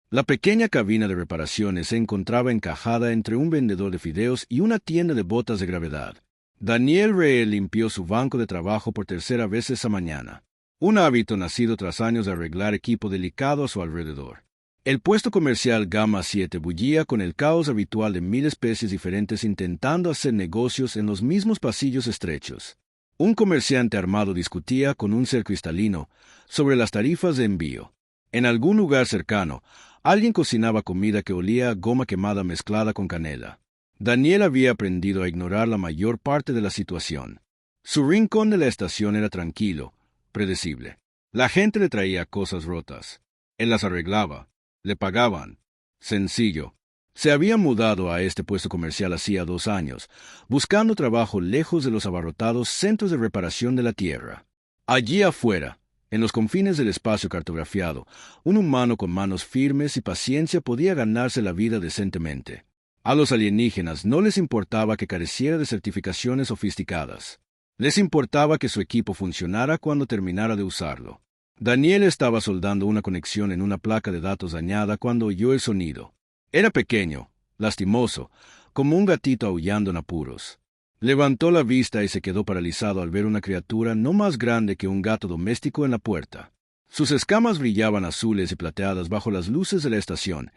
La pequeña cabina de reparaciones se encontraba encajada entre un vendedor de fideos y una tienda de botas de gravedad. Daniel Rey limpió su banco de trabajo por tercera vez esa mañana, un hábito nacido tras años de arreglar equipo delicado a su alrededor. El puesto comercial Gamma 7 bullía con el caos habitual de 1000 especies diferentes intentando hacer negocios en los mismos pasillos estrechos. Un comerciante armado discutía con un ser cristalino sobre las tarifas de envío. En algún lugar cercano, alguien cocinaba comida que olía a goma quemada mezclada con canela. Daniel había aprendido a ignorar la mayor parte de la situación. Su rincón de la estación era tranquilo, predecible. La gente le traía cosas rotas. Él las arreglaba. Le pagaban. Sencillo. Se había mudado a este puesto comercial hacía 2 años, buscando trabajo lejos de los abarrotados centros de reparación de la Tierra. Allí afuera, en los confines del espacio cartografiado, un humano con manos firmes y paciencia podía ganarse la vida decentemente. A los alienígenas no les importaba que careciera de certificaciones sofisticadas. Les importaba que su equipo funcionara cuando terminara de usarlo. Daniel estaba soldando una conexión en una placa de datos dañada cuando oyó el sonido. Era pequeño, lastimoso, como un gatito aullando en apuros. Levantó la vista y se quedó paralizado al ver una criatura no más grande que un gato doméstico en la puerta. Sus escamas brillaban azules y plateadas bajo las luces de la estación,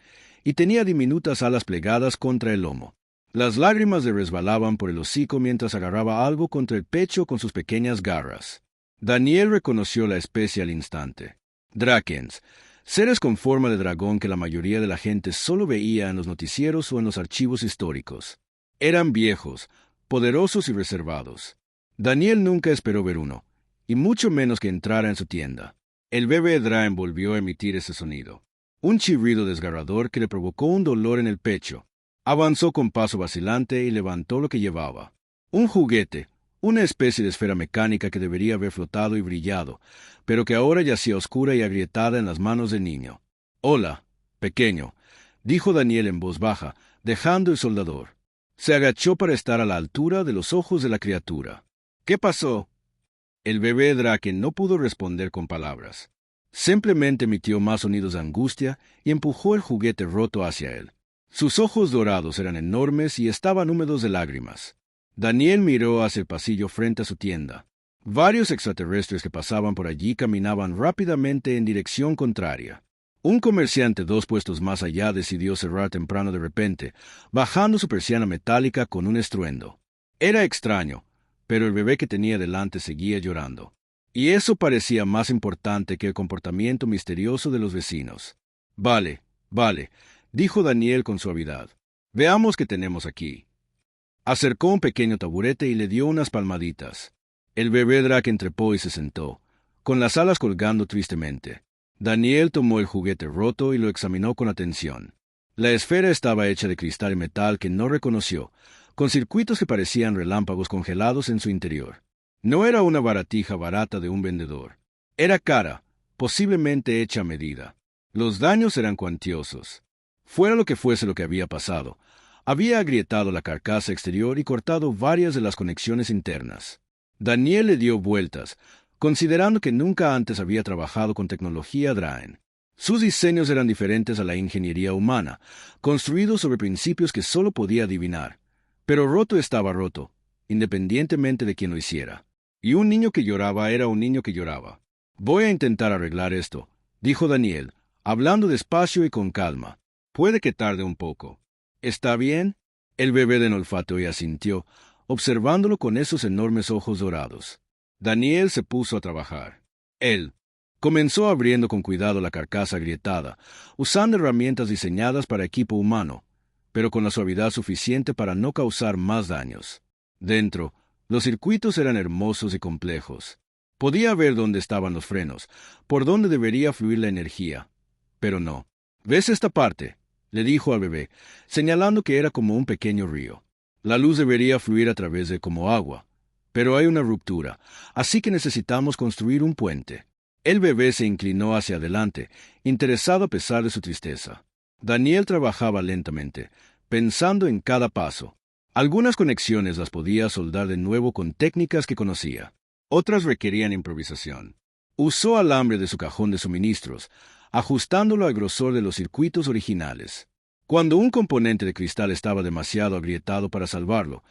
y tenía diminutas alas plegadas contra el lomo. Las lágrimas le resbalaban por el hocico mientras agarraba algo contra el pecho con sus pequeñas garras. Daniel reconoció la especie al instante. Drakens, seres con forma de dragón que la mayoría de la gente solo veía en los noticieros o en los archivos históricos. Eran viejos, poderosos y reservados. Daniel nunca esperó ver uno, y mucho menos que entrara en su tienda. El bebé Draen volvió a emitir ese sonido. Un chirrido desgarrador que le provocó un dolor en el pecho. Avanzó con paso vacilante y levantó lo que llevaba. Un juguete. Una especie de esfera mecánica que debería haber flotado y brillado, pero que ahora yacía oscura y agrietada en las manos del niño. «Hola, pequeño», dijo Daniel en voz baja, dejando el soldador. Se agachó para estar a la altura de los ojos de la criatura. «¿Qué pasó?» El bebé Draken no pudo responder con palabras. Simplemente emitió más sonidos de angustia y empujó el juguete roto hacia él. Sus ojos dorados eran enormes y estaban húmedos de lágrimas. Daniel miró hacia el pasillo frente a su tienda. Varios extraterrestres que pasaban por allí caminaban rápidamente en dirección contraria. Un comerciante 2 puestos más allá decidió cerrar temprano de repente, bajando su persiana metálica con un estruendo. Era extraño, pero el bebé que tenía delante seguía llorando. Y eso parecía más importante que el comportamiento misterioso de los vecinos. Vale, dijo Daniel con suavidad. Veamos qué tenemos aquí. Acercó un pequeño taburete y le dio unas palmaditas. El bebé Draken trepó y se sentó, con las alas colgando tristemente. Daniel tomó el juguete roto y lo examinó con atención. La esfera estaba hecha de cristal y metal que no reconoció, con circuitos que parecían relámpagos congelados en su interior. No era una baratija barata de un vendedor. Era cara, posiblemente hecha a medida. Los daños eran cuantiosos. Fuera lo que fuese lo que había pasado, había agrietado la carcasa exterior y cortado varias de las conexiones internas. Daniel le dio vueltas, considerando que nunca antes había trabajado con tecnología Draen. Sus diseños eran diferentes a la ingeniería humana, construidos sobre principios que solo podía adivinar. Pero roto estaba roto, independientemente de quién lo hiciera. Y un niño que lloraba era un niño que lloraba. «Voy a intentar arreglar esto», dijo Daniel, hablando despacio y con calma. «Puede que tarde un poco». «¿Está bien?» El bebé de olfateó y asintió, observándolo con esos enormes ojos dorados. Daniel se puso a trabajar. Él comenzó abriendo con cuidado la carcasa agrietada, usando herramientas diseñadas para equipo humano, pero con la suavidad suficiente para no causar más daños. Dentro, los circuitos eran hermosos y complejos. Podía ver dónde estaban los frenos, por dónde debería fluir la energía. Pero no. «¿Ves esta parte?», le dijo al bebé, señalando que era como un pequeño río. «La luz debería fluir a través de como agua. Pero hay una ruptura, así que necesitamos construir un puente». El bebé se inclinó hacia adelante, interesado a pesar de su tristeza. Daniel trabajaba lentamente, pensando en cada paso. Algunas conexiones las podía soldar de nuevo con técnicas que conocía. Otras requerían improvisación. Usó alambre de su cajón de suministros, ajustándolo al grosor de los circuitos originales. Cuando un componente de cristal estaba demasiado agrietado para salvarlo,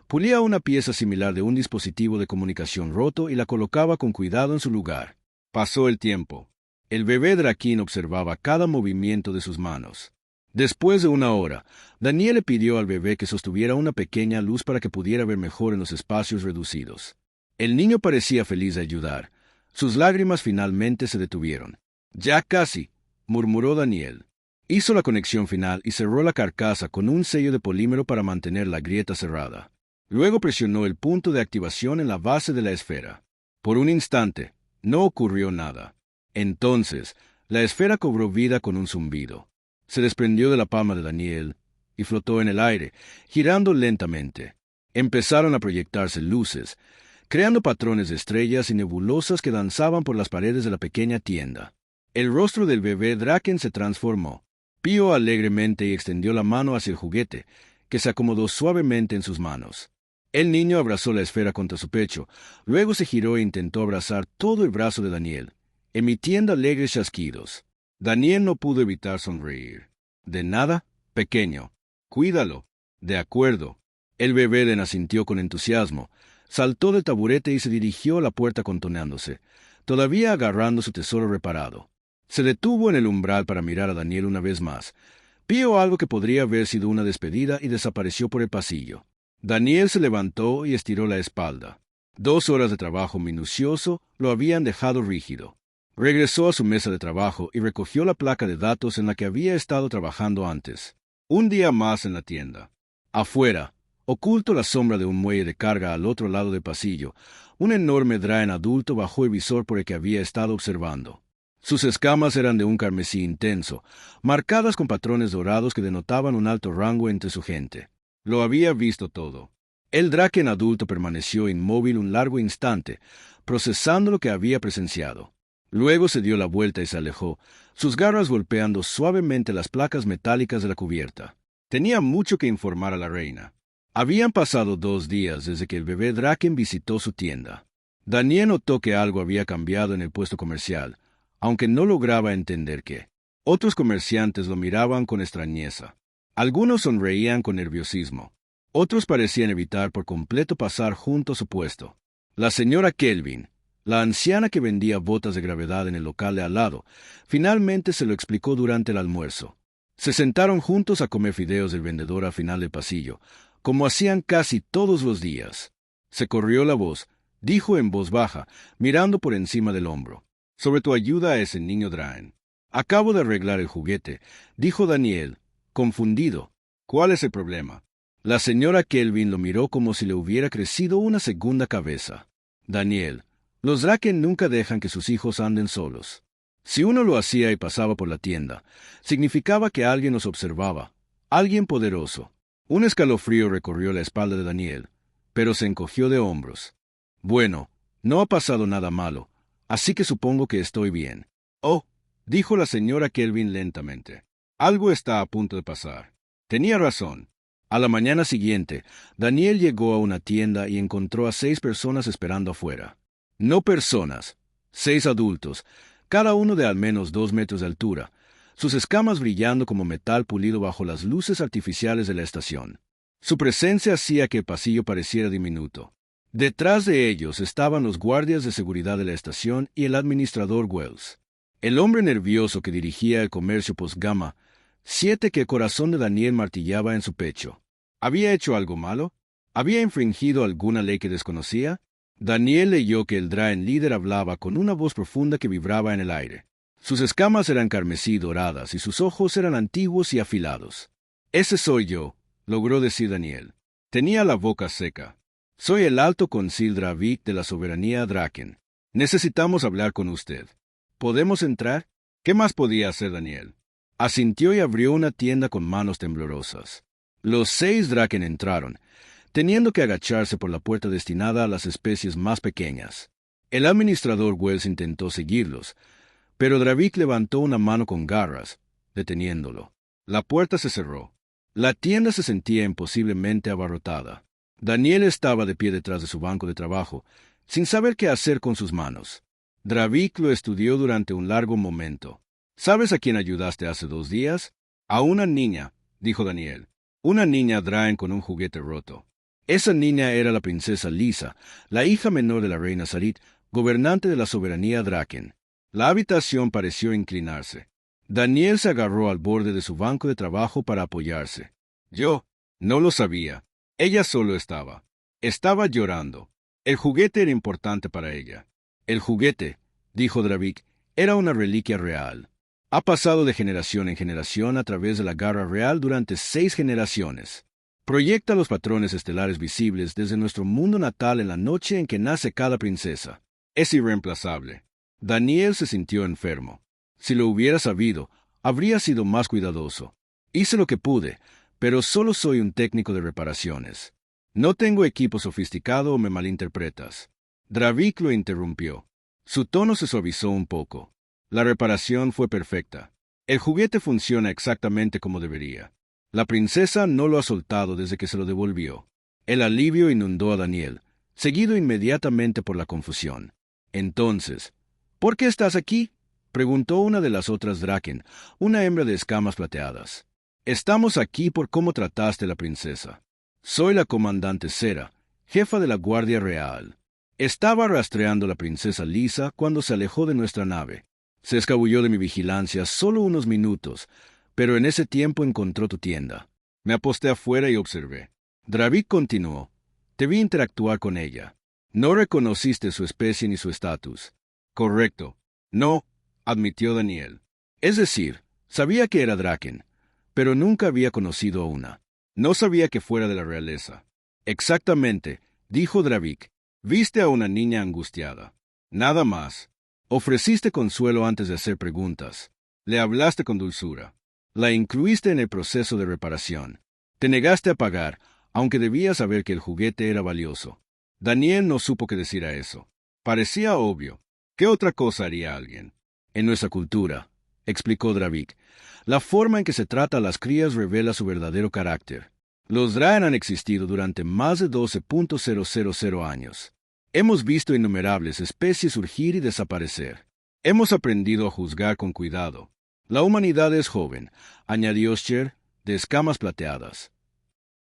pulía una pieza similar de un dispositivo de comunicación roto y la colocaba con cuidado en su lugar. Pasó el tiempo. El bebé Draken observaba cada movimiento de sus manos. Después de una hora, Daniel le pidió al bebé que sostuviera una pequeña luz para que pudiera ver mejor en los espacios reducidos. El niño parecía feliz de ayudar. Sus lágrimas finalmente se detuvieron. «Ya casi», murmuró Daniel. Hizo la conexión final y cerró la carcasa con un sello de polímero para mantener la grieta cerrada. Luego presionó el punto de activación en la base de la esfera. Por un instante, no ocurrió nada. Entonces, la esfera cobró vida con un zumbido. Se desprendió de la palma de Daniel y flotó en el aire, girando lentamente. Empezaron a proyectarse luces, creando patrones de estrellas y nebulosas que danzaban por las paredes de la pequeña tienda. El rostro del bebé Draken se transformó. Pío alegremente y extendió la mano hacia el juguete, que se acomodó suavemente en sus manos. El niño abrazó la esfera contra su pecho, luego se giró e intentó abrazar todo el brazo de Daniel, emitiendo alegres chasquidos. Daniel no pudo evitar sonreír. «¿De nada, pequeño? Cuídalo». «De acuerdo». El bebé le asintió con entusiasmo, saltó del taburete y se dirigió a la puerta contoneándose, todavía agarrando su tesoro reparado. Se detuvo en el umbral para mirar a Daniel una vez más. Vio algo que podría haber sido una despedida y desapareció por el pasillo. Daniel se levantó y estiró la espalda. 2 horas de trabajo minucioso lo habían dejado rígido. Regresó a su mesa de trabajo y recogió la placa de datos en la que había estado trabajando antes. Un día más en la tienda. Afuera, oculto a la sombra de un muelle de carga al otro lado del pasillo, un enorme Draen adulto bajó el visor por el que había estado observando. Sus escamas eran de un carmesí intenso, marcadas con patrones dorados que denotaban un alto rango entre su gente. Lo había visto todo. El Draken adulto permaneció inmóvil un largo instante, procesando lo que había presenciado. Luego se dio la vuelta y se alejó, sus garras golpeando suavemente las placas metálicas de la cubierta. Tenía mucho que informar a la reina. Habían pasado 2 días desde que el bebé Draken visitó su tienda. Daniel notó que algo había cambiado en el puesto comercial, aunque no lograba entender qué. Otros comerciantes lo miraban con extrañeza. Algunos sonreían con nerviosismo. Otros parecían evitar por completo pasar junto a su puesto. La señora Kelvin, la anciana que vendía botas de gravedad en el local de al lado, finalmente se lo explicó durante el almuerzo. Se sentaron juntos a comer fideos del vendedor al final del pasillo, como hacían casi todos los días. Se corrió la voz, dijo en voz baja, mirando por encima del hombro. «Sobre tu ayuda a ese niño Draen. Acabo de arreglar el juguete», dijo Daniel, confundido. «¿Cuál es el problema?» La señora Kelvin lo miró como si le hubiera crecido una segunda cabeza. «Daniel, los Draken nunca dejan que sus hijos anden solos. Si uno lo hacía y pasaba por la tienda, significaba que alguien los observaba, alguien poderoso». Un escalofrío recorrió la espalda de Daniel, pero se encogió de hombros. «Bueno, no ha pasado nada malo, así que supongo que estoy bien». «Oh», dijo la señora Kelvin lentamente. «Algo está a punto de pasar». Tenía razón. A la mañana siguiente, Daniel llegó a una tienda y encontró a 6 personas esperando afuera. No personas, 6 adultos, cada uno de al menos 2 metros de altura, sus escamas brillando como metal pulido bajo las luces artificiales de la estación. Su presencia hacía que el pasillo pareciera diminuto. Detrás de ellos estaban los guardias de seguridad de la estación y el administrador Wells. El hombre nervioso que dirigía el comercio postgama, 7 que el corazón de Daniel martillaba en su pecho. ¿Había hecho algo malo? ¿Había infringido alguna ley que desconocía? Daniel leyó que el Draen líder hablaba con una voz profunda que vibraba en el aire. Sus escamas eran carmesí doradas y sus ojos eran antiguos y afilados. «Ese soy yo», logró decir Daniel. Tenía la boca seca. «Soy el alto concil Dravik de la soberanía Draken. Necesitamos hablar con usted. ¿Podemos entrar?» ¿Qué más podía hacer Daniel? Asintió y abrió una tienda con manos temblorosas. Los 6 Draken entraron, teniendo que agacharse por la puerta destinada a las especies más pequeñas. El administrador Wells intentó seguirlos, pero Dravik levantó una mano con garras, deteniéndolo. La puerta se cerró. La tienda se sentía imposiblemente abarrotada. Daniel estaba de pie detrás de su banco de trabajo, sin saber qué hacer con sus manos. Dravik lo estudió durante un largo momento. ¿Sabes a quién ayudaste hace 2 días? A una niña, dijo Daniel. Una niña Draen con un juguete roto. Esa niña era la princesa Lisa, la hija menor de la reina Sarit, gobernante de la soberanía Draken. La habitación pareció inclinarse. Daniel se agarró al borde de su banco de trabajo para apoyarse. Yo no lo sabía. Ella solo estaba llorando. El juguete era importante para ella. El juguete, dijo Dravik, era una reliquia real. Ha pasado de generación en generación a través de la garra real durante 6 generaciones. Proyecta los patrones estelares visibles desde nuestro mundo natal en la noche en que nace cada princesa. Es irreemplazable. Daniel se sintió enfermo. Si lo hubiera sabido, habría sido más cuidadoso. Hice lo que pude, pero solo soy un técnico de reparaciones. No tengo equipo sofisticado o me malinterpretas. Dravik lo interrumpió. Su tono se suavizó un poco. La reparación fue perfecta. El juguete funciona exactamente como debería. La princesa no lo ha soltado desde que se lo devolvió. El alivio inundó a Daniel, seguido inmediatamente por la confusión. Entonces, ¿por qué estás aquí?, preguntó una de las otras Draken, una hembra de escamas plateadas. Estamos aquí por cómo trataste a la princesa. Soy la comandante Sera, jefa de la Guardia Real. Estaba rastreando a la princesa Lisa cuando se alejó de nuestra nave. Se escabulló de mi vigilancia solo unos minutos, pero en ese tiempo encontró tu tienda. Me aposté afuera y observé. Dravik continuó. Te vi interactuar con ella. No reconociste su especie ni su estatus. Correcto. No, admitió Daniel. Es decir, sabía que era Draken, pero nunca había conocido a una. No sabía que fuera de la realeza. Exactamente, dijo Dravik. Viste a una niña angustiada. Nada más. Ofreciste consuelo antes de hacer preguntas. Le hablaste con dulzura. La incluiste en el proceso de reparación. Te negaste a pagar, aunque debías saber que el juguete era valioso. Daniel no supo qué decir a eso. Parecía obvio. ¿Qué otra cosa haría alguien? En nuestra cultura, explicó Dravik, la forma en que se trata a las crías revela su verdadero carácter. Los Draen han existido durante más de 12.000 años. Hemos visto innumerables especies surgir y desaparecer. Hemos aprendido a juzgar con cuidado. La humanidad es joven, añadió Scher, de escamas plateadas.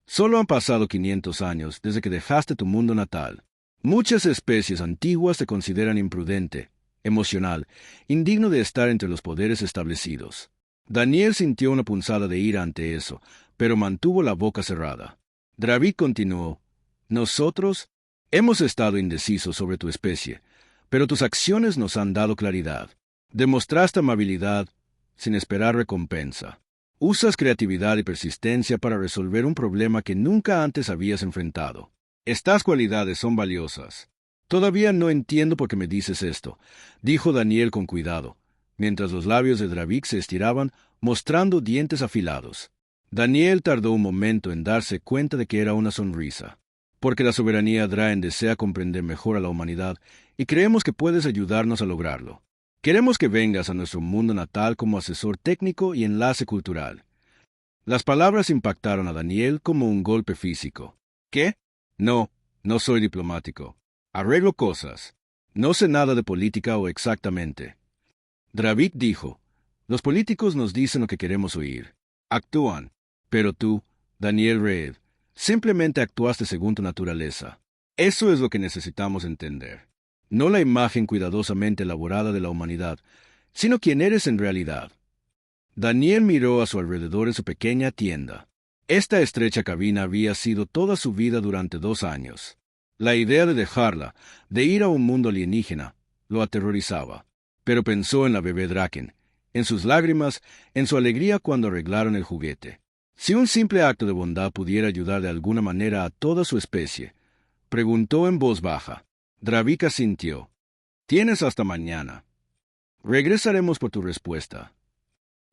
Solo han pasado 500 años desde que dejaste tu mundo natal. Muchas especies antiguas te consideran imprudente, emocional, indigno de estar entre los poderes establecidos. Daniel sintió una punzada de ira ante eso, pero mantuvo la boca cerrada. Dravik continuó. Nosotros hemos estado indecisos sobre tu especie, pero tus acciones nos han dado claridad. Demostraste amabilidad sin esperar recompensa. Usas creatividad y persistencia para resolver un problema que nunca antes habías enfrentado. Estas cualidades son valiosas. Todavía no entiendo por qué me dices esto, dijo Daniel con cuidado, mientras los labios de Dravik se estiraban, mostrando dientes afilados. Daniel tardó un momento en darse cuenta de que era una sonrisa. Porque la soberanía Draen desea comprender mejor a la humanidad y creemos que puedes ayudarnos a lograrlo. Queremos que vengas a nuestro mundo natal como asesor técnico y enlace cultural. Las palabras impactaron a Daniel como un golpe físico. ¿Qué? No soy diplomático. Arreglo cosas. No sé nada de política o exactamente. Dravik dijo, los políticos nos dicen lo que queremos oír. Actúan. Pero tú, Daniel Reed, simplemente actuaste según tu naturaleza. Eso es lo que necesitamos entender. No la imagen cuidadosamente elaborada de la humanidad, sino quién eres en realidad. Daniel miró a su alrededor en su pequeña tienda. Esta estrecha cabina había sido toda su vida durante 2 años. La idea de dejarla, de ir a un mundo alienígena, lo aterrorizaba. Pero pensó en la bebé Draken, en sus lágrimas, en su alegría cuando arreglaron el juguete. Si un simple acto de bondad pudiera ayudar de alguna manera a toda su especie, preguntó en voz baja. Dravik asintió. Tienes hasta mañana. Regresaremos por tu respuesta.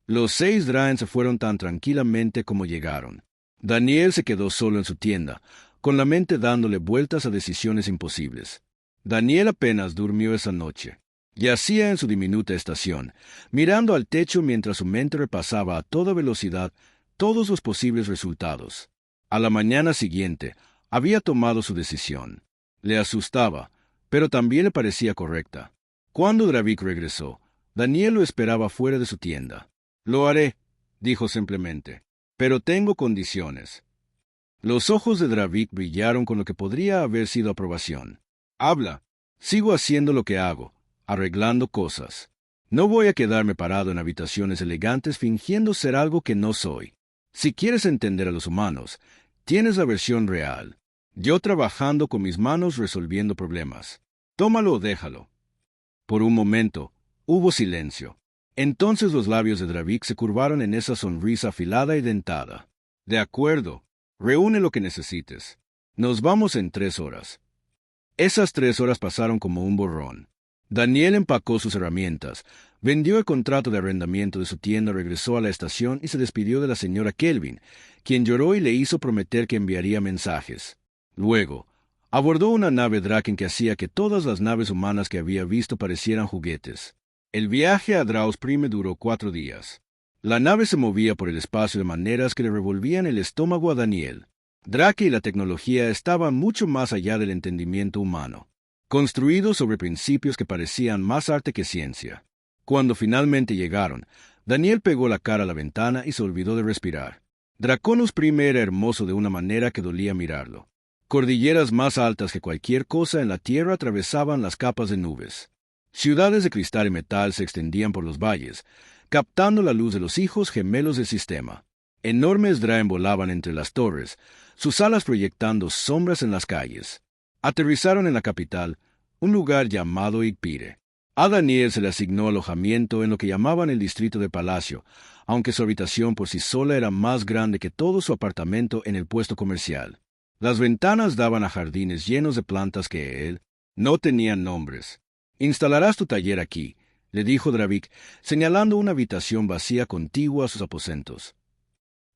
Los 6 Draen se fueron tan tranquilamente como llegaron. Daniel se quedó solo en su tienda, con la mente dándole vueltas a decisiones imposibles. Daniel apenas durmió esa noche. Yacía en su diminuta estación, mirando al techo mientras su mente repasaba a toda velocidad todos los posibles resultados. A la mañana siguiente, había tomado su decisión. Le asustaba, pero también le parecía correcta. Cuando Dravik regresó, Daniel lo esperaba fuera de su tienda. «Lo haré», dijo simplemente, «pero tengo condiciones». Los ojos de Dravik brillaron con lo que podría haber sido aprobación. «Habla. Sigo haciendo lo que hago, arreglando cosas. No voy a quedarme parado en habitaciones elegantes fingiendo ser algo que no soy. Si quieres entender a los humanos, tienes la versión real. Yo trabajando con mis manos resolviendo problemas. Tómalo o déjalo». Por un momento, hubo silencio. Entonces los labios de Dravik se curvaron en esa sonrisa afilada y dentada. «De acuerdo. Reúne lo que necesites. Nos vamos en 3 horas». Esas 3 horas pasaron como un borrón. Daniel empacó sus herramientas, vendió el contrato de arrendamiento de su tienda, regresó a la estación y se despidió de la señora Kelvin, quien lloró y le hizo prometer que enviaría mensajes. Luego, abordó una nave Draken que hacía que todas las naves humanas que había visto parecieran juguetes. El viaje a Draus Prime duró 4 días. La nave se movía por el espacio de maneras que le revolvían el estómago a Daniel. Drake y la tecnología estaban mucho más allá del entendimiento humano, construidos sobre principios que parecían más arte que ciencia. Cuando finalmente llegaron, Daniel pegó la cara a la ventana y se olvidó de respirar. Draconus Prime era hermoso de una manera que dolía mirarlo. Cordilleras más altas que cualquier cosa en la Tierra atravesaban las capas de nubes. Ciudades de cristal y metal se extendían por los valles, captando la luz de los hijos gemelos del sistema. Enormes Draen volaban entre las torres, sus alas proyectando sombras en las calles. Aterrizaron en la capital, un lugar llamado Igpire. A Daniel se le asignó alojamiento en lo que llamaban el distrito de Palacio, aunque su habitación por sí sola era más grande que todo su apartamento en el puesto comercial. Las ventanas daban a jardines llenos de plantas que él no tenían nombres. «Instalarás tu taller aquí», le dijo Dravik, señalando una habitación vacía contigua a sus aposentos.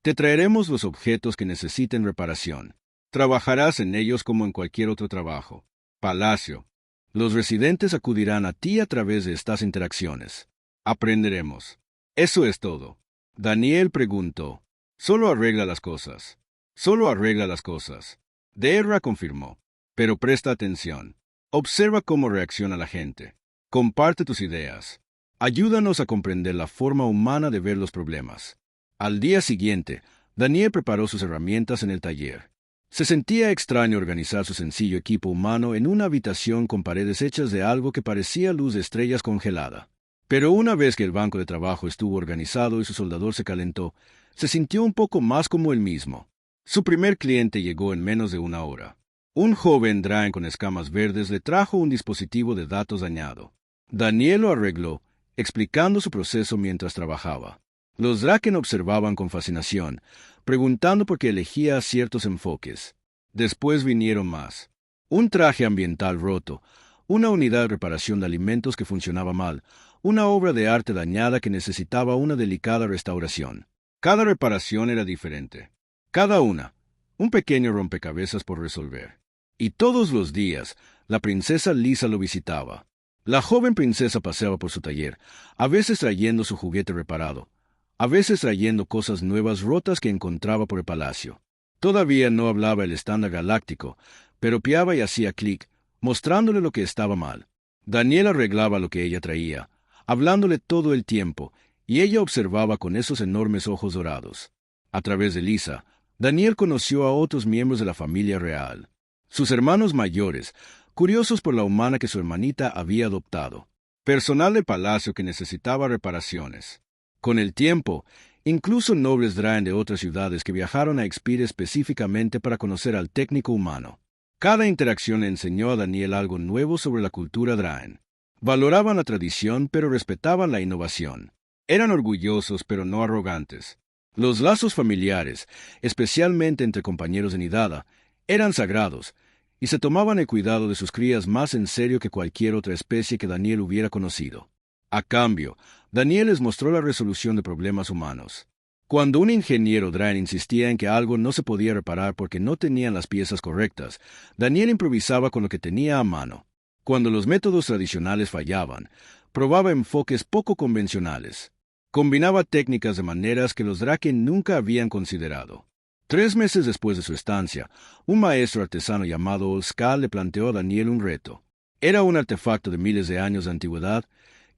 «Te traeremos los objetos que necesiten reparación. Trabajarás en ellos como en cualquier otro trabajo. Palacio. Los residentes acudirán a ti a través de estas interacciones. Aprenderemos». «Eso es todo». Daniel preguntó. «Solo arregla las cosas». «Solo arregla las cosas». Deerra confirmó. «Pero presta atención. Observa cómo reacciona la gente. Comparte tus ideas. Ayúdanos a comprender la forma humana de ver los problemas». Al día siguiente, Daniel preparó sus herramientas en el taller. Se sentía extraño organizar su sencillo equipo humano en una habitación con paredes hechas de algo que parecía luz de estrellas congelada. Pero una vez que el banco de trabajo estuvo organizado y su soldador se calentó, se sintió un poco más como él mismo. Su primer cliente llegó en menos de 1 hora. Un joven Draen con escamas verdes le trajo un dispositivo de datos dañado. Daniel lo arregló, explicando su proceso mientras trabajaba. Los Draken observaban con fascinación, preguntando por qué elegía ciertos enfoques. Después vinieron más. Un traje ambiental roto, una unidad de reparación de alimentos que funcionaba mal, una obra de arte dañada que necesitaba una delicada restauración. Cada reparación era diferente. Cada una, un pequeño rompecabezas por resolver. Y todos los días, la princesa Lisa lo visitaba. La joven princesa paseaba por su taller, a veces trayendo su juguete reparado, a veces trayendo cosas nuevas rotas que encontraba por el palacio. Todavía no hablaba el estándar galáctico, pero piaba y hacía clic, mostrándole lo que estaba mal. Daniel arreglaba lo que ella traía, hablándole todo el tiempo, y ella observaba con esos enormes ojos dorados. A través de Lisa, Daniel conoció a otros miembros de la familia real. Sus hermanos mayores, curiosos por la humana que su hermanita había adoptado. Personal de palacio que necesitaba reparaciones. Con el tiempo, incluso nobles Draen de otras ciudades que viajaron a Igpire específicamente para conocer al técnico humano. Cada interacción enseñó a Daniel algo nuevo sobre la cultura Draen. Valoraban la tradición, pero respetaban la innovación. Eran orgullosos, pero no arrogantes. Los lazos familiares, especialmente entre compañeros de nidada, eran sagrados, y se tomaban el cuidado de sus crías más en serio que cualquier otra especie que Daniel hubiera conocido. A cambio, Daniel les mostró la resolución de problemas humanos. Cuando un ingeniero Draen insistía en que algo no se podía reparar porque no tenían las piezas correctas, Daniel improvisaba con lo que tenía a mano. Cuando los métodos tradicionales fallaban, probaba enfoques poco convencionales. Combinaba técnicas de maneras que los Draken nunca habían considerado. 3 meses después de su estancia, un maestro artesano llamado Olskal le planteó a Daniel un reto. Era un artefacto de miles de años de antigüedad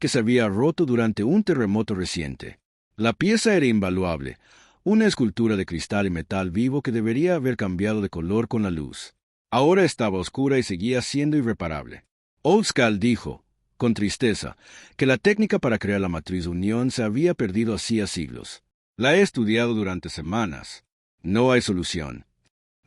que se había roto durante un terremoto reciente. La pieza era invaluable, una escultura de cristal y metal vivo que debería haber cambiado de color con la luz. Ahora estaba oscura y seguía siendo irreparable. Oldskal dijo, con tristeza, que la técnica para crear la matriz unión se había perdido hacía siglos. La he estudiado durante semanas. No hay solución.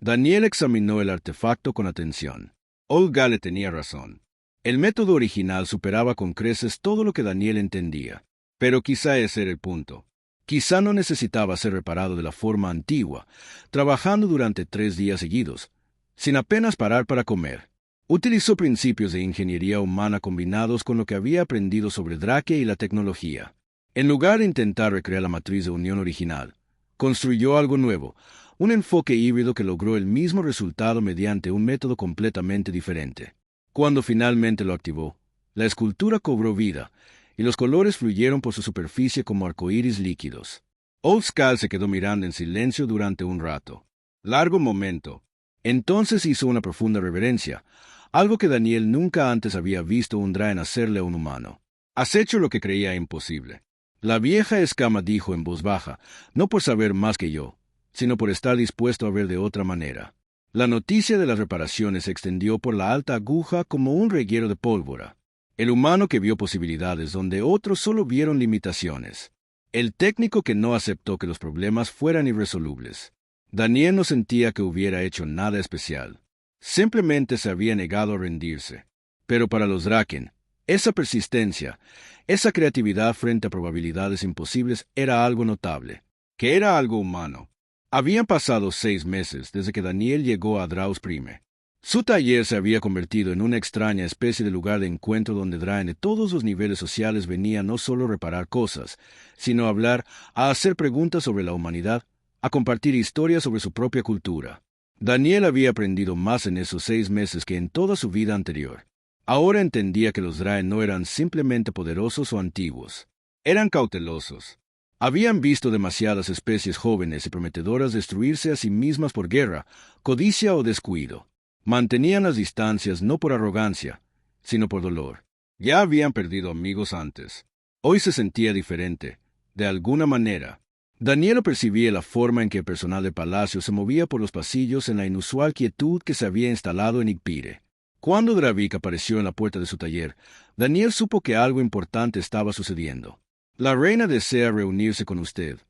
Daniel examinó el artefacto con atención. Oldskal tenía razón. El método original superaba con creces todo lo que Daniel entendía. Pero quizá ese era el punto. Quizá no necesitaba ser reparado de la forma antigua, trabajando durante 3 días seguidos, sin apenas parar para comer. Utilizó principios de ingeniería humana combinados con lo que había aprendido sobre Drake y la tecnología. En lugar de intentar recrear la matriz de unión original, construyó algo nuevo, un enfoque híbrido que logró el mismo resultado mediante un método completamente diferente. Cuando finalmente lo activó, la escultura cobró vida, y los colores fluyeron por su superficie como arcoíris líquidos. Oldskal se quedó mirando en silencio durante un rato. Largo momento. Entonces hizo una profunda reverencia, algo que Daniel nunca antes había visto un Draen hacerle a un humano. Has hecho lo que creía imposible. La vieja escama dijo en voz baja, no por saber más que yo, sino por estar dispuesto a ver de otra manera. La noticia de las reparaciones se extendió por la alta aguja como un reguero de pólvora. El humano que vio posibilidades donde otros solo vieron limitaciones. El técnico que no aceptó que los problemas fueran irresolubles. Daniel no sentía que hubiera hecho nada especial. Simplemente se había negado a rendirse. Pero para los Draken, esa persistencia, esa creatividad frente a probabilidades imposibles era algo notable, que era algo humano. Habían pasado 6 meses desde que Daniel llegó a Draus Prime. Su taller se había convertido en una extraña especie de lugar de encuentro donde Draen de todos los niveles sociales venían no solo a reparar cosas, sino a hablar, a hacer preguntas sobre la humanidad, a compartir historias sobre su propia cultura. Daniel había aprendido más en esos 6 meses que en toda su vida anterior. Ahora entendía que los Draen no eran simplemente poderosos o antiguos. Eran cautelosos. Habían visto demasiadas especies jóvenes y prometedoras destruirse a sí mismas por guerra, codicia o descuido. Mantenían las distancias no por arrogancia, sino por dolor. Ya habían perdido amigos antes. Hoy se sentía diferente, de alguna manera. Daniel percibía la forma en que el personal del palacio se movía por los pasillos en la inusual quietud que se había instalado en Igpire. Cuando Dravik apareció en la puerta de su taller, Daniel supo que algo importante estaba sucediendo. «La reina desea reunirse con usted»,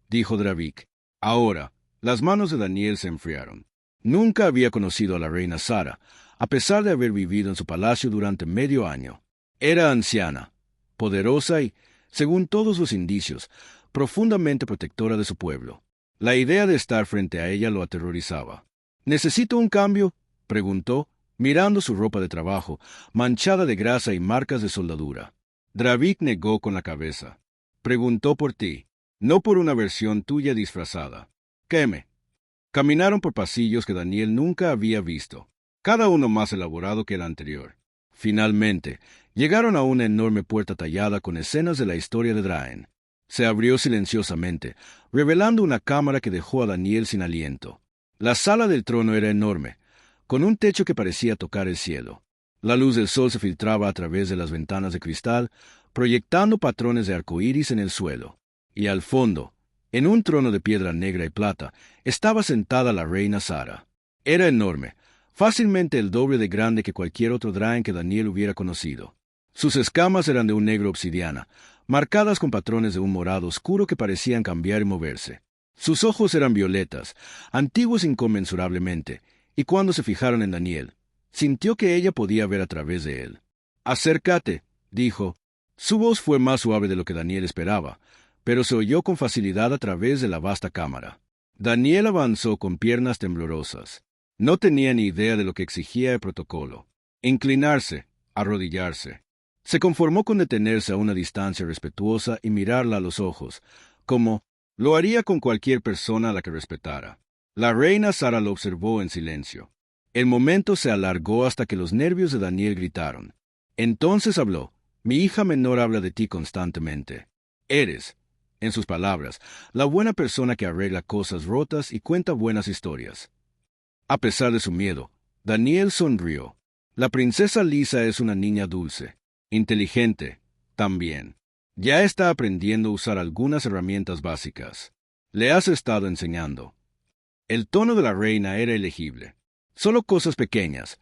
dijo Dravik. Ahora, las manos de Daniel se enfriaron. Nunca había conocido a la reina Sara, a pesar de haber vivido en su palacio durante medio año. Era anciana, poderosa y, según todos los indicios, profundamente protectora de su pueblo. La idea de estar frente a ella lo aterrorizaba. «¿Necesito un cambio?», preguntó, mirando su ropa de trabajo, manchada de grasa y marcas de soldadura. Dravik negó con la cabeza. «Preguntó por ti, no por una versión tuya disfrazada. Queme». Caminaron por pasillos que Daniel nunca había visto, cada uno más elaborado que el anterior. Finalmente, llegaron a una enorme puerta tallada con escenas de la historia de Draen. Se abrió silenciosamente, revelando una cámara que dejó a Daniel sin aliento. La sala del trono era enorme, con un techo que parecía tocar el cielo. La luz del sol se filtraba a través de las ventanas de cristal, proyectando patrones de arcoíris en el suelo. Y al fondo, en un trono de piedra negra y plata, estaba sentada la reina Sara. Era enorme, fácilmente el doble de grande que cualquier otro Draen que Daniel hubiera conocido. Sus escamas eran de un negro obsidiana, marcadas con patrones de un morado oscuro que parecían cambiar y moverse. Sus ojos eran violetas, antiguos inconmensurablemente, y cuando se fijaron en Daniel, sintió que ella podía ver a través de él. «Acércate», dijo. Su voz fue más suave de lo que Daniel esperaba, pero se oyó con facilidad a través de la vasta cámara. Daniel avanzó con piernas temblorosas. No tenía ni idea de lo que exigía el protocolo. Inclinarse, arrodillarse. Se conformó con detenerse a una distancia respetuosa y mirarla a los ojos, como lo haría con cualquier persona a la que respetara. La reina Sara lo observó en silencio. El momento se alargó hasta que los nervios de Daniel gritaron. Entonces habló. «Mi hija menor habla de ti constantemente. Eres, en sus palabras, la buena persona que arregla cosas rotas y cuenta buenas historias». A pesar de su miedo, Daniel sonrió. La princesa Lisa es una niña dulce, inteligente, También. Ya está aprendiendo a usar algunas herramientas básicas. Le has estado enseñando. El tono de la reina era elegible. Solo cosas pequeñas,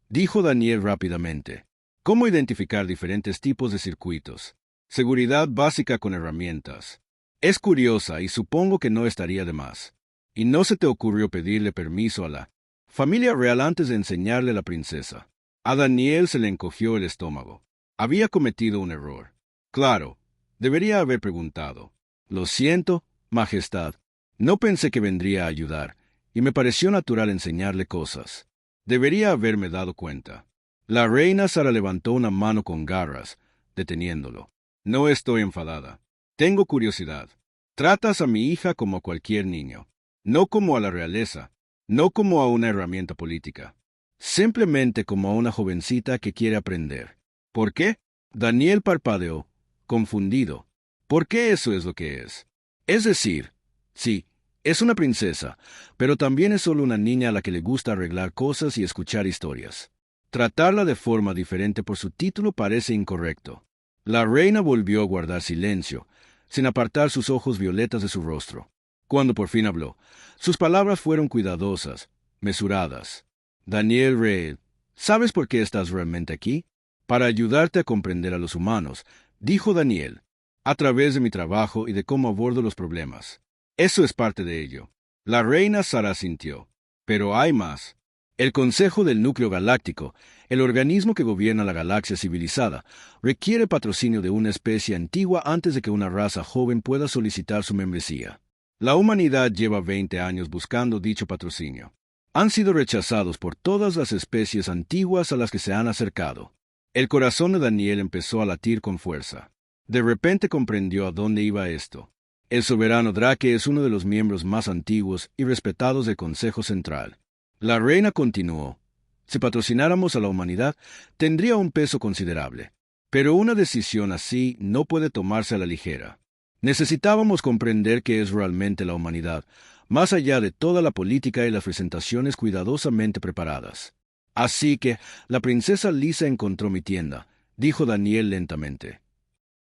dijo Daniel rápidamente. ¿Cómo identificar diferentes tipos de circuitos? Seguridad básica con herramientas. Es curiosa y supongo que no estaría de más. ¿Y no se te ocurrió pedirle permiso a la familia real antes de enseñarle a la princesa? A Daniel se le encogió el estómago. Había cometido un error. Claro, debería haber preguntado. Lo siento, Majestad. No pensé que vendría a ayudar, y me pareció natural enseñarle cosas. Debería haberme dado cuenta. La reina Sara levantó una mano con garras, deteniéndolo. No estoy enfadada. Tengo curiosidad. Tratas a mi hija como a cualquier niño, no como a la realeza, no como a una herramienta política. Simplemente como a una jovencita que quiere aprender. ¿Por qué? Daniel parpadeó, confundido. ¿Por qué eso es lo que es? Es decir, sí, es una princesa, pero también es solo una niña a la que le gusta arreglar cosas y escuchar historias. Tratarla de forma diferente por su título parece incorrecto. La reina volvió a guardar silencio, sin apartar sus ojos violetas de su rostro. Cuando por fin habló, sus palabras fueron cuidadosas, mesuradas. Daniel Reed, ¿sabes por qué estás realmente aquí? Para ayudarte a comprender a los humanos, dijo Daniel, a través de mi trabajo y de cómo abordo los problemas. Eso es parte de ello. La reina Sara sintió. Pero hay más. El Consejo del Núcleo Galáctico, el organismo que gobierna la galaxia civilizada, requiere patrocinio de una especie antigua antes de que una raza joven pueda solicitar su membresía. La humanidad lleva 20 años buscando dicho patrocinio. Han sido rechazados por todas las especies antiguas a las que se han acercado. El corazón de Daniel empezó a latir con fuerza. De repente comprendió a dónde iba esto. El soberano Drake es uno de los miembros más antiguos y respetados del Consejo Central. La reina continuó. Si patrocináramos a la humanidad, tendría un peso considerable. Pero una decisión así no puede tomarse a la ligera. Necesitábamos comprender qué es realmente la humanidad, más allá de toda la política y las presentaciones cuidadosamente preparadas. Así que la princesa Lisa encontró mi tienda, dijo Daniel lentamente.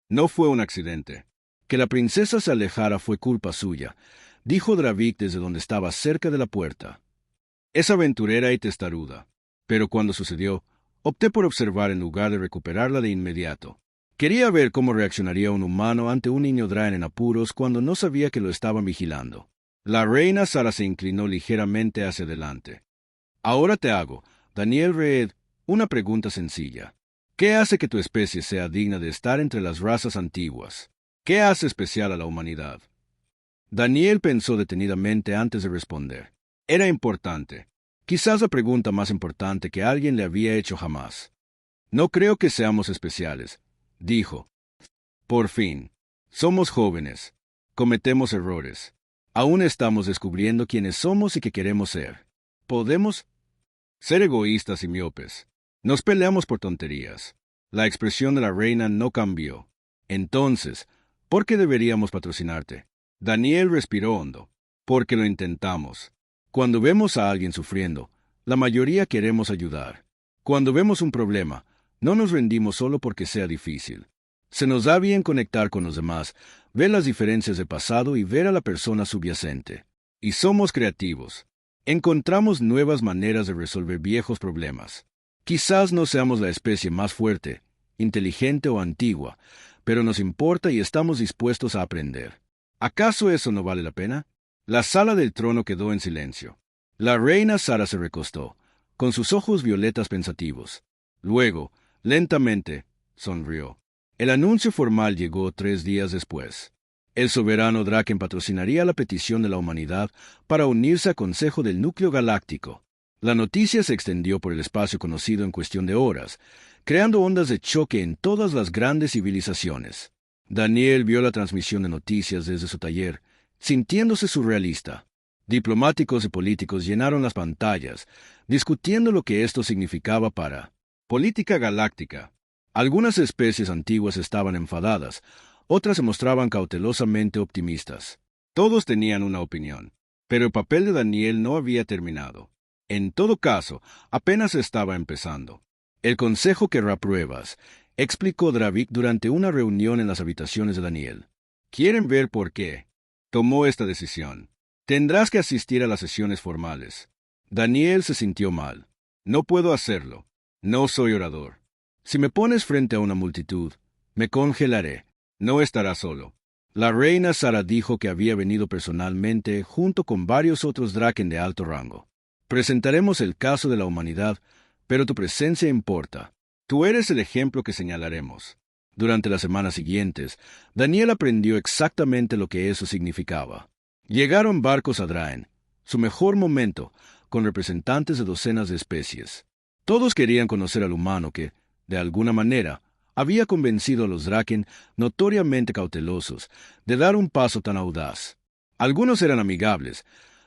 No fue un accidente. Que la princesa se alejara fue culpa suya, dijo Dravik desde donde estaba cerca de la puerta. Es aventurera y testaruda. Pero cuando sucedió, opté por observar en lugar de recuperarla de inmediato. Quería ver cómo reaccionaría un humano ante un niño Draen en apuros cuando no sabía que lo estaban vigilando. La reina Sara se inclinó ligeramente hacia adelante. Ahora te hago, Daniel Reed, una pregunta sencilla. ¿Qué hace que tu especie sea digna de estar entre las razas antiguas? ¿Qué hace especial a la humanidad? Daniel pensó detenidamente antes de responder. Era importante. Quizás la pregunta más importante que alguien le había hecho jamás. No creo que seamos especiales, dijo. Por fin. Somos jóvenes. Cometemos errores. Aún estamos descubriendo quiénes somos y qué queremos ser. Podemos ser egoístas y miopes. Nos peleamos por tonterías. La expresión de la reina no cambió. Entonces, ¿por qué deberíamos patrocinarte? Daniel respiró hondo. Porque lo intentamos. Cuando vemos a alguien sufriendo, la mayoría queremos ayudar. Cuando vemos un problema, no nos rendimos solo porque sea difícil. Se nos da bien conectar con los demás, ver las diferencias del pasado y ver a la persona subyacente. Y somos creativos. Encontramos nuevas maneras de resolver viejos problemas. Quizás no seamos la especie más fuerte, inteligente o antigua, pero nos importa y estamos dispuestos a aprender. ¿Acaso eso no vale la pena? La sala del trono quedó en silencio. La reina Sara se recostó, con sus ojos violetas pensativos. Luego, lentamente, sonrió. El anuncio formal llegó 3 días después. El soberano Draken patrocinaría la petición de la humanidad para unirse al Consejo del Núcleo Galáctico. La noticia se extendió por el espacio conocido en cuestión de horas, creando ondas de choque en todas las grandes civilizaciones. Daniel vio la transmisión de noticias desde su taller, sintiéndose surrealista. Diplomáticos y políticos llenaron las pantallas, discutiendo lo que esto significaba para política galáctica. Algunas especies antiguas estaban enfadadas, otras se mostraban cautelosamente optimistas. Todos tenían una opinión, pero el papel de Daniel no había terminado. En todo caso, apenas estaba empezando. El Consejo querrá pruebas, explicó Dravik durante una reunión en las habitaciones de Daniel. ¿Quieren ver por qué tomó esta decisión? Tendrás que asistir a las sesiones formales. Daniel se sintió mal. No puedo hacerlo. No soy orador. Si me pones frente a una multitud, me congelaré. No estarás solo. La reina Sara dijo que había venido personalmente junto con varios otros Draken de alto rango. Presentaremos el caso de la humanidad, pero tu presencia importa. Tú eres el ejemplo que señalaremos. Durante las semanas siguientes, Daniel aprendió exactamente lo que eso significaba. Llegaron barcos a Draen, su mejor momento, con representantes de docenas de especies. Todos querían conocer al humano que, de alguna manera, había convencido a los Draken, notoriamente cautelosos, de dar un paso tan audaz. Algunos eran amigables,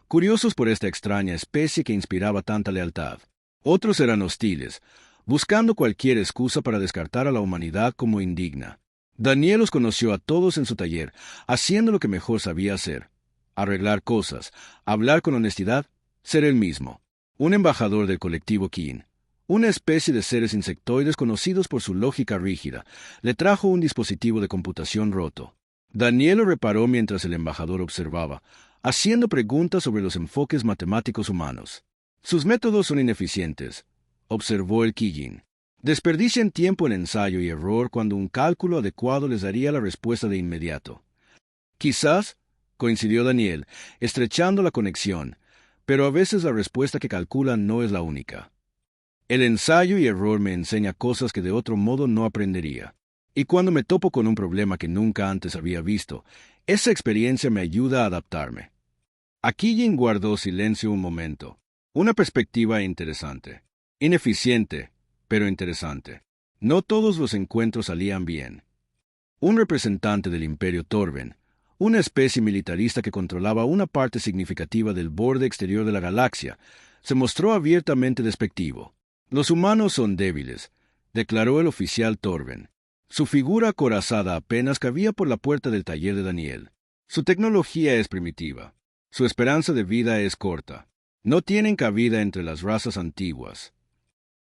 curiosos por esta extraña especie que inspiraba tanta lealtad. Otros eran hostiles, buscando cualquier excusa para descartar a la humanidad como indigna. Daniel los conoció a todos en su taller, haciendo lo que mejor sabía hacer: arreglar cosas, hablar con honestidad, ser él mismo. Un embajador del colectivo Kin, una especie de seres insectoides conocidos por su lógica rígida, le trajo un dispositivo de computación roto. Daniel lo reparó mientras el embajador observaba, haciendo preguntas sobre los enfoques matemáticos humanos. Sus métodos son ineficientes, observó el Kijin. Desperdician tiempo en ensayo y error cuando un cálculo adecuado les daría la respuesta de inmediato. Quizás, coincidió Daniel, estrechando la conexión, pero a veces la respuesta que calculan no es la única. El ensayo y error me enseña cosas que de otro modo no aprendería. Y cuando me topo con un problema que nunca antes había visto, esa experiencia me ayuda a adaptarme. Kijin guardó silencio un momento. Una perspectiva interesante. Ineficiente, pero interesante. No todos los encuentros salían bien. Un representante del Imperio Torben, una especie militarista que controlaba una parte significativa del borde exterior de la galaxia, se mostró abiertamente despectivo. Los humanos son débiles, declaró el oficial Torben. Su figura acorazada apenas cabía por la puerta del taller de Daniel. Su tecnología es primitiva. Su esperanza de vida es corta. No tienen cabida entre las razas antiguas.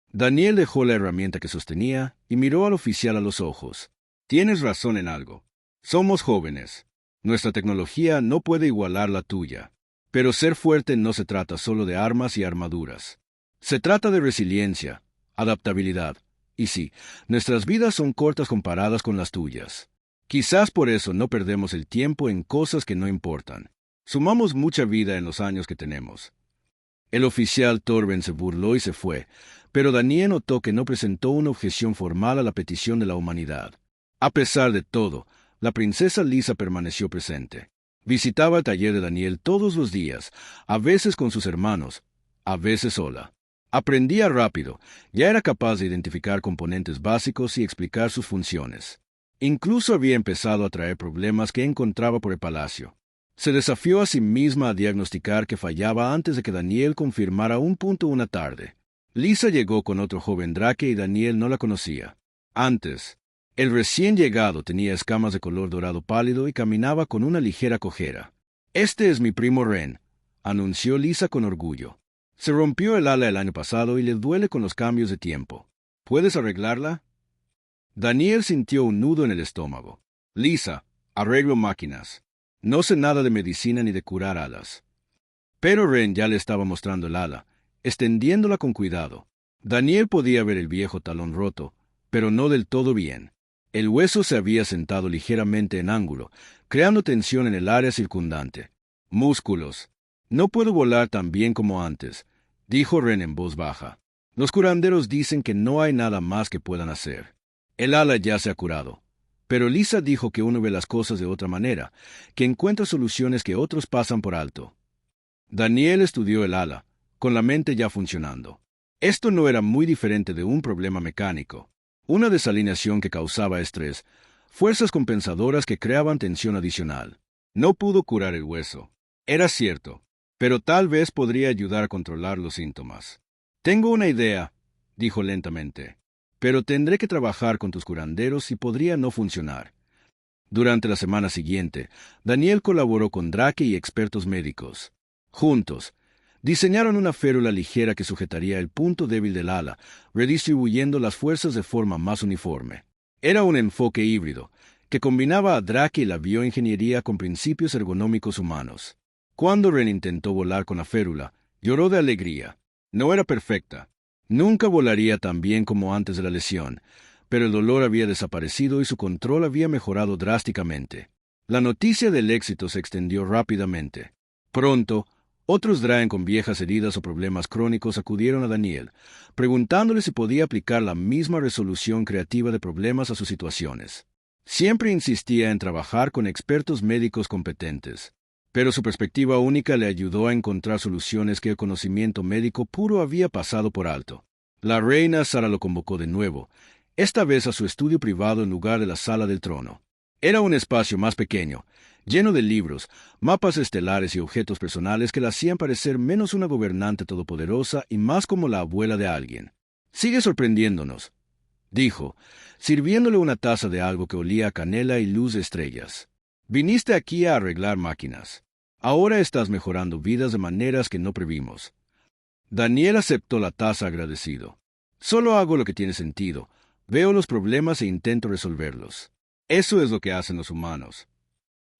Daniel dejó la herramienta que sostenía y miró al oficial a los ojos. Tienes razón en algo. Somos jóvenes. Nuestra tecnología no puede igualar la tuya. Pero ser fuerte no se trata solo de armas y armaduras. Se trata de resiliencia, adaptabilidad. Y sí, nuestras vidas son cortas comparadas con las tuyas. Quizás por eso no perdemos el tiempo en cosas que no importan. Sumamos mucha vida en los años que tenemos. El oficial Torben se burló y se fue, pero Daniel notó que no presentó una objeción formal a la petición de la humanidad. A pesar de todo, la princesa Lisa permaneció presente. Visitaba el taller de Daniel todos los días, a veces con sus hermanos, a veces sola. Aprendía rápido, ya era capaz de identificar componentes básicos y explicar sus funciones. Incluso había empezado a traer problemas que encontraba por el palacio. Se desafió a sí misma a diagnosticar que fallaba antes de que Daniel confirmara un punto una tarde. Lisa llegó con otro joven Drake y Daniel no la conocía. Antes, el recién llegado tenía escamas de color dorado pálido y caminaba con una ligera cojera. «Este es mi primo Ren», anunció Lisa con orgullo. Se rompió el ala el año pasado y le duele con los cambios de tiempo. ¿Puedes arreglarla? Daniel sintió un nudo en el estómago. Lisa, arreglo máquinas. No sé nada de medicina ni de curar alas. Pero Ren ya le estaba mostrando el ala, extendiéndola con cuidado. Daniel podía ver el viejo talón roto, pero no del todo bien. El hueso se había sentado ligeramente en ángulo, creando tensión en el área circundante. Músculos. No puedo volar tan bien como antes, dijo Ren en voz baja. Los curanderos dicen que no hay nada más que puedan hacer. El ala ya se ha curado. Pero Lisa dijo que uno ve las cosas de otra manera, que encuentra soluciones que otros pasan por alto. Daniel estudió el ala, con la mente ya funcionando. Esto no era muy diferente de un problema mecánico. Una desalineación que causaba estrés, fuerzas compensadoras que creaban tensión adicional. No pudo curar el hueso. Era cierto, pero tal vez podría ayudar a controlar los síntomas. Tengo una idea, dijo lentamente, pero tendré que trabajar con tus curanderos y podría no funcionar. Durante la semana siguiente, Daniel colaboró con Drake y expertos médicos. Juntos, diseñaron una férula ligera que sujetaría el punto débil del ala, redistribuyendo las fuerzas de forma más uniforme. Era un enfoque híbrido, que combinaba a Drake y la bioingeniería con principios ergonómicos humanos. Cuando Ren intentó volar con la férula, lloró de alegría. No era perfecta. Nunca volaría tan bien como antes de la lesión, pero el dolor había desaparecido y su control había mejorado drásticamente. La noticia del éxito se extendió rápidamente. Pronto, otros Draen con viejas heridas o problemas crónicos acudieron a Daniel, preguntándole si podía aplicar la misma resolución creativa de problemas a sus situaciones. Siempre insistía en trabajar con expertos médicos competentes, pero su perspectiva única le ayudó a encontrar soluciones que el conocimiento médico puro había pasado por alto. La reina Sara lo convocó de nuevo, esta vez a su estudio privado en lugar de la sala del trono. Era un espacio más pequeño, lleno de libros, mapas estelares y objetos personales que la hacían parecer menos una gobernante todopoderosa y más como la abuela de alguien. «Sigue sorprendiéndonos», dijo, sirviéndole una taza de algo que olía a canela y luz de estrellas. «Viniste aquí a arreglar máquinas. Ahora estás mejorando vidas de maneras que no previmos». Daniel aceptó la taza agradecido. «Solo hago lo que tiene sentido. Veo los problemas e intento resolverlos. Eso es lo que hacen los humanos».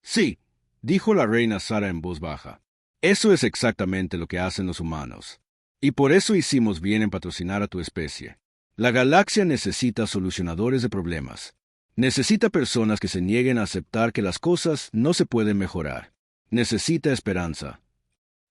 «Sí», dijo la reina Sara en voz baja. «Eso es exactamente lo que hacen los humanos. Y por eso hicimos bien en patrocinar a tu especie. La galaxia necesita solucionadores de problemas. Necesita personas que se nieguen a aceptar que las cosas no se pueden mejorar. Necesita esperanza».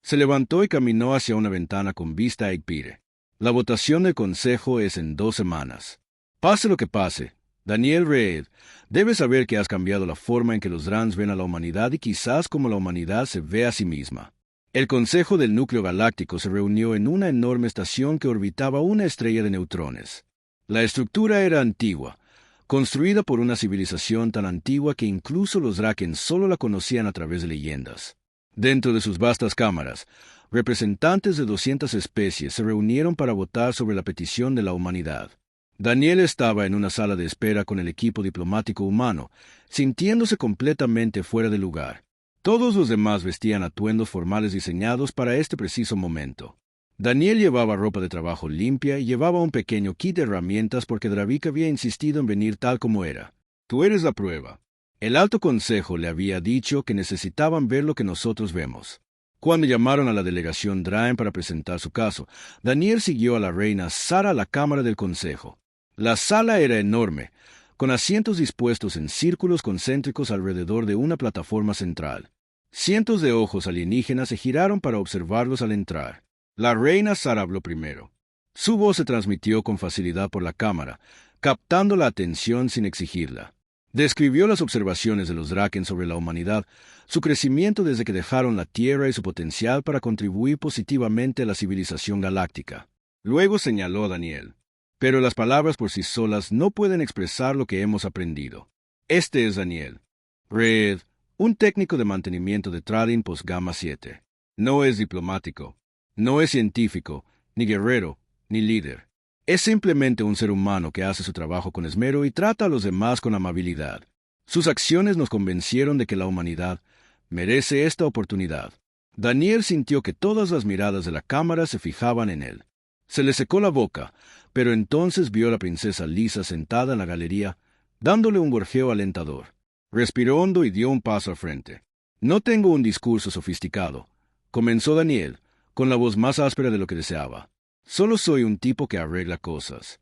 Se levantó y caminó hacia una ventana con vista a Icpire. «La votación del Consejo es en 2 semanas. Pase lo que pase, Daniel Reed, debes saber que has cambiado la forma en que los Drans ven a la humanidad y quizás como la humanidad se ve a sí misma». El Consejo del Núcleo Galáctico se reunió en una enorme estación que orbitaba una estrella de neutrones. La estructura era antigua, construida por una civilización tan antigua que incluso los Draken solo la conocían a través de leyendas. Dentro de sus vastas cámaras, representantes de 200 especies se reunieron para votar sobre la petición de la humanidad. Daniel estaba en una sala de espera con el equipo diplomático humano, sintiéndose completamente fuera de lugar. Todos los demás vestían atuendos formales diseñados para este preciso momento. Daniel llevaba ropa de trabajo limpia y llevaba un pequeño kit de herramientas porque Dravik había insistido en venir tal como era. «Tú eres la prueba». El Alto Consejo le había dicho que necesitaban ver lo que nosotros vemos. Cuando llamaron a la delegación Draen para presentar su caso, Daniel siguió a la reina Sara a la cámara del Consejo. La sala era enorme, con asientos dispuestos en círculos concéntricos alrededor de una plataforma central. Cientos de ojos alienígenas se giraron para observarlos al entrar. La reina Sara habló primero. Su voz se transmitió con facilidad por la cámara, captando la atención sin exigirla. Describió las observaciones de los Draken sobre la humanidad, su crecimiento desde que dejaron la Tierra y su potencial para contribuir positivamente a la civilización galáctica. Luego señaló a Daniel. «Pero las palabras por sí solas no pueden expresar lo que hemos aprendido. Este es Daniel Reed, un técnico de mantenimiento de Trading Post-Gamma 7. No es diplomático, no es científico, ni guerrero, ni líder. Es simplemente un ser humano que hace su trabajo con esmero y trata a los demás con amabilidad. Sus acciones nos convencieron de que la humanidad merece esta oportunidad». Daniel sintió que todas las miradas de la cámara se fijaban en él. Se le secó la boca, pero entonces vio a la princesa Lisa sentada en la galería, dándole un gorjeo alentador. Respiró hondo y dio un paso al frente. «No tengo un discurso sofisticado», comenzó Daniel, con la voz más áspera de lo que deseaba. «Solo soy un tipo que arregla cosas.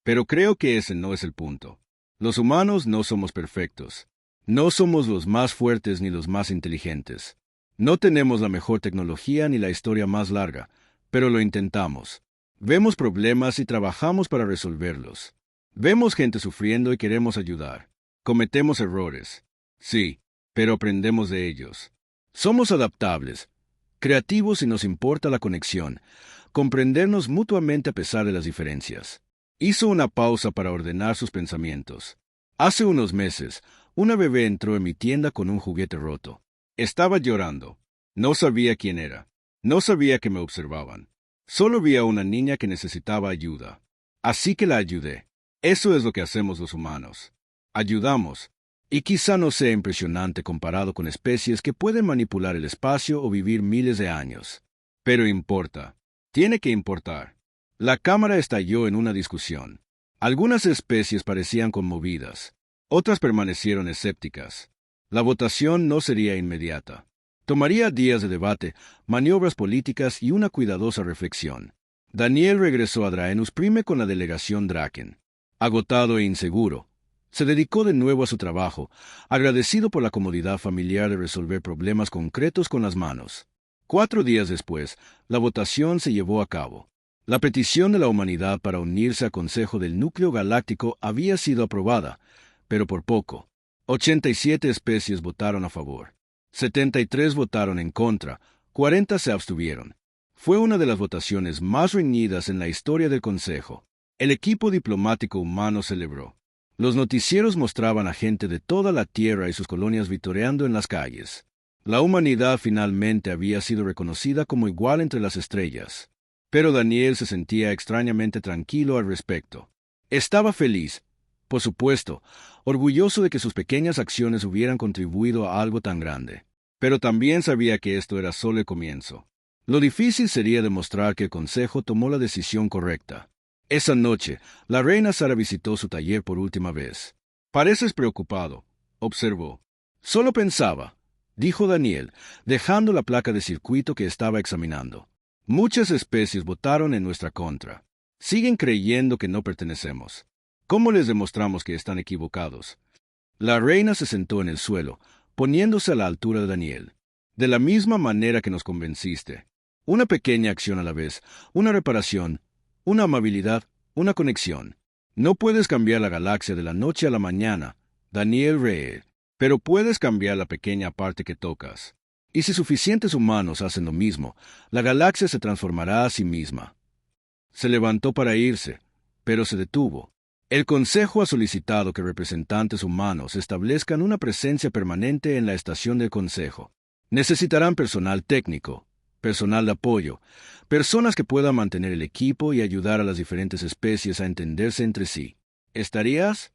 Pero creo que ese no es el punto. Los humanos no somos perfectos. No somos los más fuertes ni los más inteligentes. No tenemos la mejor tecnología ni la historia más larga, pero lo intentamos. Vemos problemas y trabajamos para resolverlos. Vemos gente sufriendo y queremos ayudar. Cometemos errores. Sí, pero aprendemos de ellos. Somos adaptables, creativos y nos importa la conexión, comprendernos mutuamente a pesar de las diferencias». Hizo una pausa para ordenar sus pensamientos. «Hace unos meses, una bebé entró en mi tienda con un juguete roto. Estaba llorando. No sabía quién era. No sabía que me observaban. Solo vi a una niña que necesitaba ayuda. Así que la ayudé. Eso es lo que hacemos los humanos. Ayudamos. Y quizá no sea impresionante comparado con especies que pueden manipular el espacio o vivir miles de años. Pero importa. Tiene que importar». La cámara estalló en una discusión. Algunas especies parecían conmovidas, otras permanecieron escépticas. La votación no sería inmediata. Tomaría días de debate, maniobras políticas y una cuidadosa reflexión. Daniel regresó a Draenus Prime con la delegación Draken. Agotado e inseguro, se dedicó de nuevo a su trabajo, agradecido por la comodidad familiar de resolver problemas concretos con las manos. 4 días después, la votación se llevó a cabo. La petición de la humanidad para unirse al Consejo del Núcleo Galáctico había sido aprobada, pero por poco. 87 especies votaron a favor. 73 votaron en contra, 40 se abstuvieron. Fue una de las votaciones más reñidas en la historia del Consejo. El equipo diplomático humano celebró. Los noticieros mostraban a gente de toda la Tierra y sus colonias vitoreando en las calles. La humanidad finalmente había sido reconocida como igual entre las estrellas. Pero Daniel se sentía extrañamente tranquilo al respecto. Estaba feliz, por supuesto, orgulloso de que sus pequeñas acciones hubieran contribuido a algo tan grande. Pero también sabía que esto era solo el comienzo. Lo difícil sería demostrar que el Consejo tomó la decisión correcta. Esa noche, la reina Sara visitó su taller por última vez. «Pareces preocupado», observó. «Solo pensaba», dijo Daniel, dejando la placa de circuito que estaba examinando. «Muchas especies votaron en nuestra contra. Siguen creyendo que no pertenecemos. ¿Cómo les demostramos que están equivocados?» La reina se sentó en el suelo, poniéndose a la altura de Daniel. «De la misma manera que nos convenciste. Una pequeña acción a la vez, una reparación, una amabilidad, una conexión. No puedes cambiar la galaxia de la noche a la mañana, Daniel Ree, pero puedes cambiar la pequeña parte que tocas. Y si suficientes humanos hacen lo mismo, la galaxia se transformará a sí misma». Se levantó para irse, pero se detuvo. «El Consejo ha solicitado que representantes humanos establezcan una presencia permanente en la estación del Consejo. Necesitarán personal técnico, personal de apoyo, personas que puedan mantener el equipo y ayudar a las diferentes especies a entenderse entre sí. ¿Estarías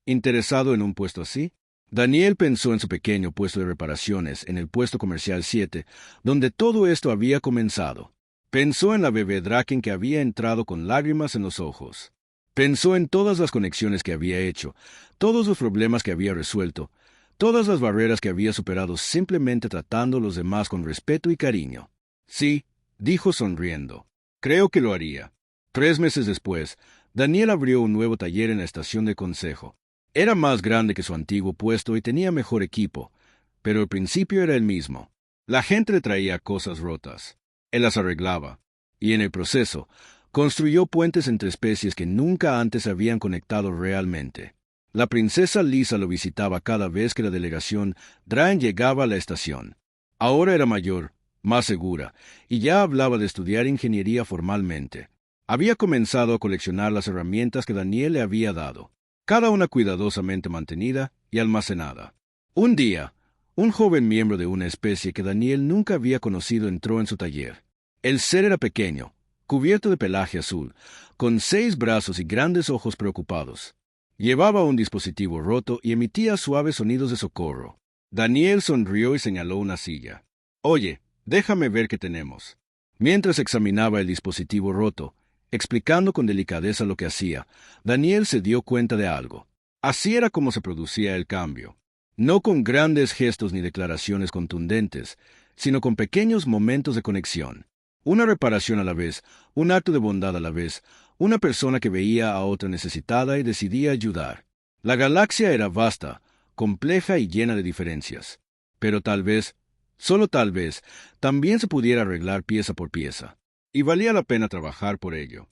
interesado en un puesto así?» Daniel pensó en su pequeño puesto de reparaciones en el puesto comercial 7, donde todo esto había comenzado. Pensó en la bebé Draken que había entrado con lágrimas en los ojos. Pensó en todas las conexiones que había hecho, todos los problemas que había resuelto, todas las barreras que había superado simplemente tratando a los demás con respeto y cariño. «Sí», dijo sonriendo. «Creo que lo haría». 3 meses después, Daniel abrió un nuevo taller en la estación del Consejo. Era más grande que su antiguo puesto y tenía mejor equipo, pero el principio era el mismo. La gente le traía cosas rotas. Él las arreglaba, y en el proceso, construyó puentes entre especies que nunca antes habían conectado realmente. La princesa Lisa lo visitaba cada vez que la delegación Draen llegaba a la estación. Ahora era mayor, más segura, y ya hablaba de estudiar ingeniería formalmente. Había comenzado a coleccionar las herramientas que Daniel le había dado, cada una cuidadosamente mantenida y almacenada. Un día, un joven miembro de una especie que Daniel nunca había conocido entró en su taller. El ser era pequeño, cubierto de pelaje azul, con 6 brazos y grandes ojos preocupados. Llevaba un dispositivo roto y emitía suaves sonidos de socorro. Daniel sonrió y señaló una silla. «Oye, déjame ver qué tenemos». Mientras examinaba el dispositivo roto, explicando con delicadeza lo que hacía, Daniel se dio cuenta de algo. Así era como se producía el cambio. No con grandes gestos ni declaraciones contundentes, sino con pequeños momentos de conexión. Una reparación a la vez, un acto de bondad a la vez, una persona que veía a otra necesitada y decidía ayudar. La galaxia era vasta, compleja y llena de diferencias. Pero tal vez, solo tal vez, también se pudiera arreglar pieza por pieza. Y valía la pena trabajar por ello.